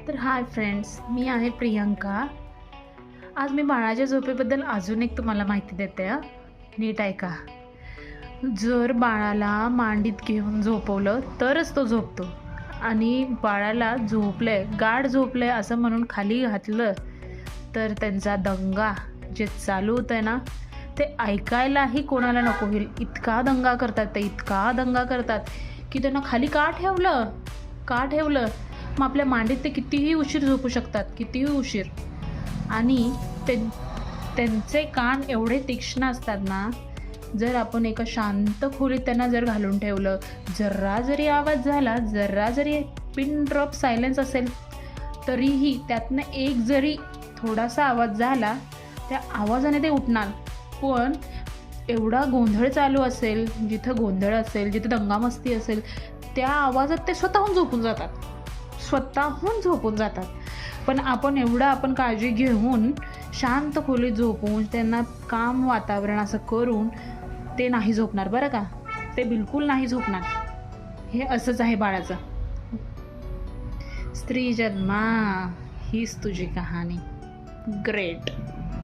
तर hi friends, मी आहे प्रियंका. आज मी बाळाच्या झोपेबद्दल अजून एक तुम्हाला माहिती देते आहे. नीट ऐका. जर बाळाला मांडीत घेऊन झोपवलं तरच तो झोपतो आणि बाळाला गाढ झोपलंय असं म्हणून खाली घातलं तर त्यांचा दंगा जे चालू होतं आहे ना, ते ऐकायलाही कोणाला नको होईल. इतका दंगा करतात की त्यांना खाली का ठेवलं. मग आपल्या मांडीत ते कितीही उशीर झोपू शकतात, कितीही उशीर. आणि त्यांचे कान एवढे तीक्ष्ण असतात ना, जर आपण एका शांत खोलीत त्यांना जर घालून ठेवलं, जरा जरी आवाज झाला, जरा जरी पिन ड्रॉप सायलेन्स असेल तरीही त्यातनं एक जरी थोडासा आवाज झाला, त्या आवाजाने ते उठणार. पण एवढा गोंधळ चालू असेल, जिथं गोंधळ असेल, जिथं दंगामस्ती असेल, त्या आवाजात ते स्वतःहून झोपून जातात. पण आपण काळजी घेऊन शांत खोलीत झोपून त्यांना काम वातावरण असं करून ते नाही झोपणार बरं का. ते बिलकुल नाही झोपणार. हे असंच आहे बाळाचं. स्त्री जन्मा हीच तुझी कहाणी. ग्रेट.